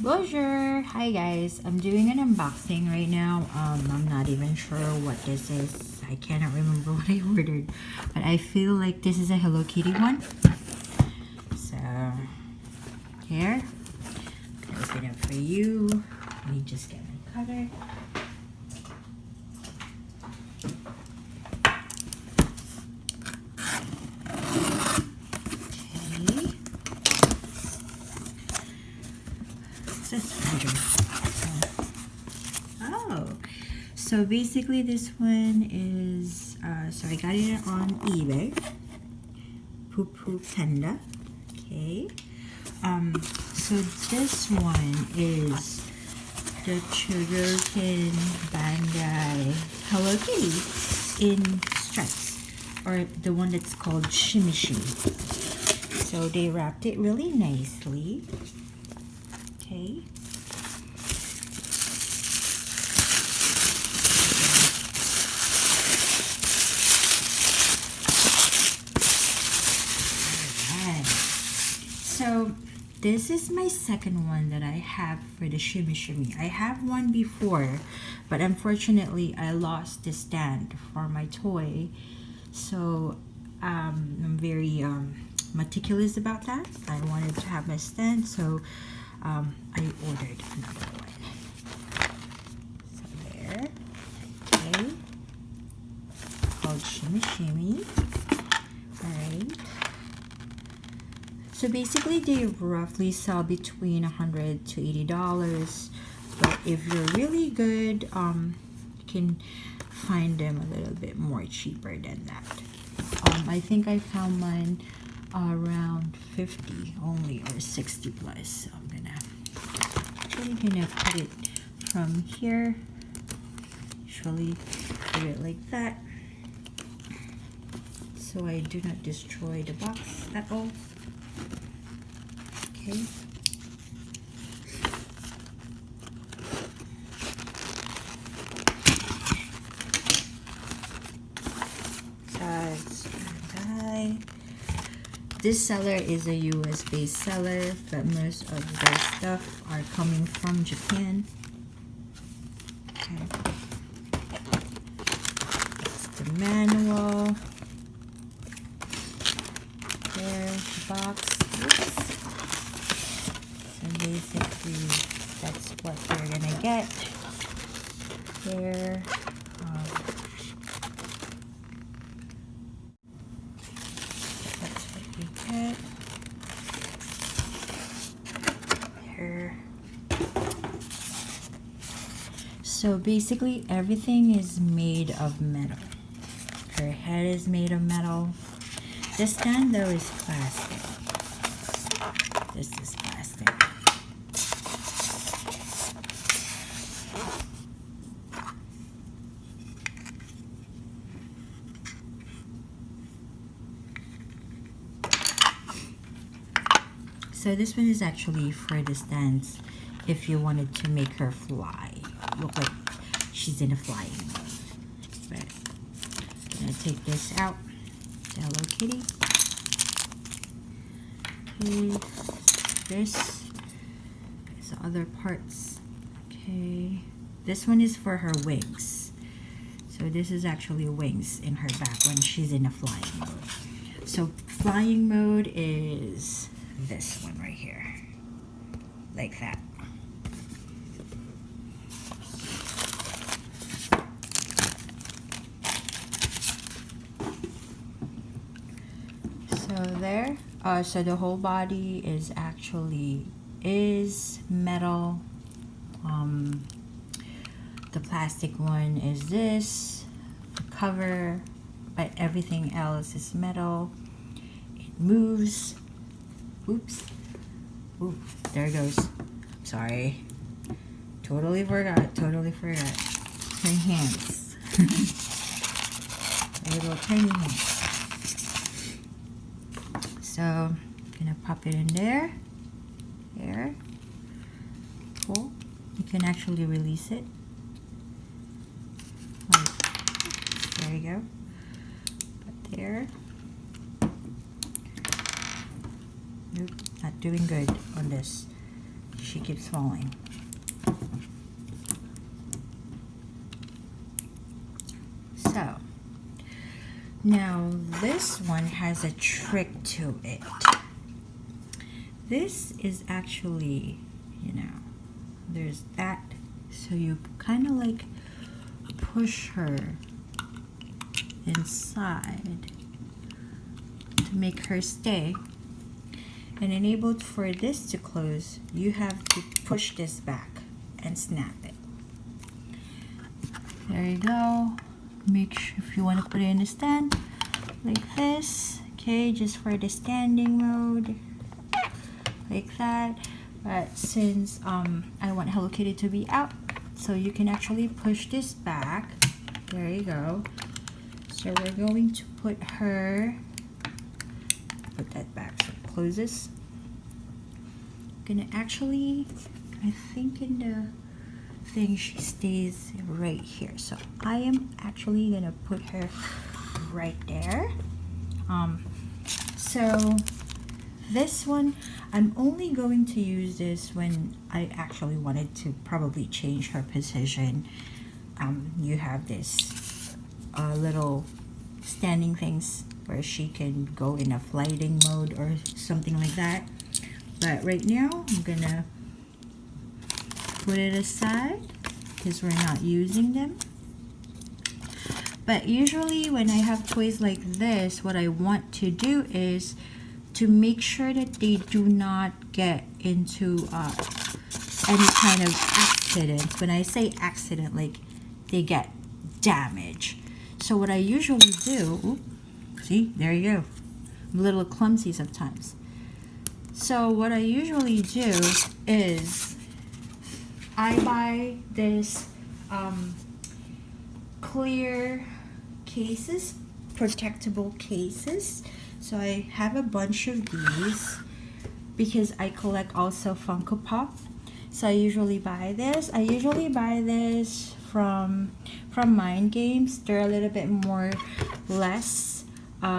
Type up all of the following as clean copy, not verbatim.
Bonjour! Hi guys, I'm doing an unboxing right now. I'm not even sure what this is. I cannot remember what I ordered, but I feel like this is a Hello Kitty one. So, here, I'm gonna open it for you. Let me just get my cutter. Oh, so basically this one is so I got it on eBay. Poo Poo Panda. Okay. So this one is the Chogokin Bandai Hello Kitty in stripes, or the one that's called Shimi Shimi. So they wrapped it really nicely. Okay. So this is my second one that I have for the Shimi Shimi. I have one before, but unfortunately I lost the stand for my toy. So I'm very meticulous about that. I wanted to have my stand, so I ordered another one. So there, okay, called Shimi Shimi. Alright. So basically they roughly sell between $100 to $80, but if you're really good, you can find them a little bit more cheaper than that. I think I found mine around 50 only, or 60 plus. So I'm gonna put it from here. Usually put it like that, so I do not destroy the box at all. Okay. This seller is a US based seller, but most of their stuff are coming from Japan. Okay. That's the manual. There's the box. Oops. So basically, that's what you're gonna get. There. That's what you get. There. So basically, everything is made of metal. Her head is made of metal. The stand though is plastic. This is plastic. So this one is actually for the stands if you wanted to make her fly. Look like she's in a flying mode. But I'm gonna take this out. Hello Kitty. Okay, this is the other parts. Okay, this one is for her wings. So this is actually wings in her back when she's in a flying mode. So flying mode is this one right here, like that. So there. So the whole body is actually metal. The plastic one is this, the cover, but everything else is metal. It moves. Oops. Ooh, there it goes. Sorry. Totally forgot. Her hands. Her little tiny hands. So, I'm gonna pop it in there. There. Cool. You can actually release it. There you go. Put there. Nope, not doing good on this. she keeps falling. So now this one has a trick to it. This is actually, you know, there's that, so you kind of like push her inside to make her stay, and enable for this to close, you have to push this back and snap it. There you go. Make sure if you want to put it in the stand like this, okay, just for the standing mode, like that. But since I want Hello Kitty to be out, so you can actually push this back. There you go. So we're going to put her, put that back so it closes. Gonna actually, I think in the thing she stays right here, so I am actually gonna put her right there. So this one, I'm only going to use this when I actually wanted to probably change her position. You have this little standing things where she can go in a flighting mode or something like that. But right now, I'm gonna put it aside because we're not using them. But usually when I have toys like this, what I want to do is to make sure that they do not get into any kind of accidents. When I say accident, like they get damaged. So what I usually do, see, there you go. I'm a little clumsy sometimes. So what I usually do is I buy this clear cases, protectable cases. So I have a bunch of these because I collect also Funko Pop. So I usually buy this. I usually buy this from Mind Games. They're a little bit more less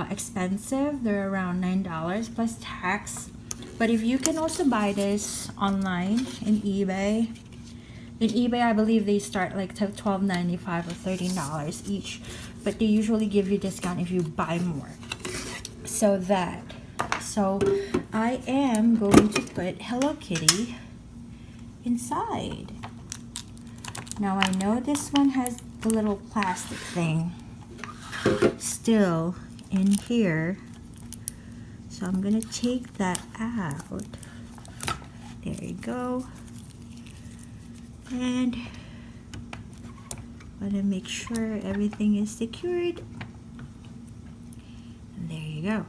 expensive. They're around $9 plus tax. But if you can also buy this online in eBay. In eBay, I believe they start like $12.95 or $13 each, but they usually give you discount if you buy more. So I am going to put Hello Kitty inside. Now I know this one has the little plastic thing still in here, so I'm gonna take that out. There you go. And want to make sure everything is secured. And there you go.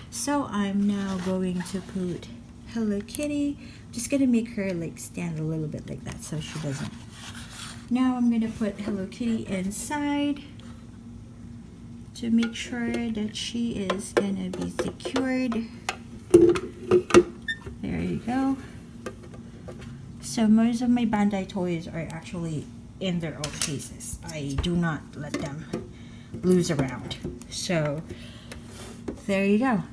So I'm now going to put Hello Kitty. I'm just gonna make her like stand a little bit like that so she doesn't. Now I'm gonna put Hello Kitty inside to make sure that she is gonna be secured. There you go. So most of my Bandai toys are actually in their own cases. I do not let them lose around. So there you go.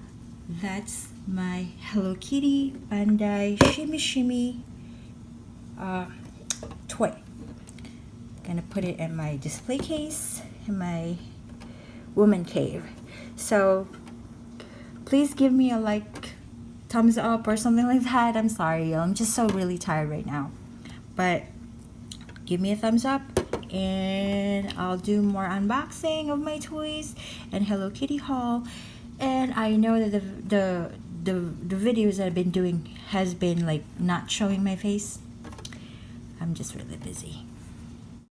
That's my Hello Kitty Bandai Shimi Shimi toy. Gonna put it in my display case in my woman cave. So please give me a like, thumbs up or something like that. I'm sorry, I'm just so really tired right now, but give me a thumbs up and I'll do more unboxing of my toys and Hello Kitty haul. And I know that the videos that I've been doing has been like not showing my face. I'm just really busy.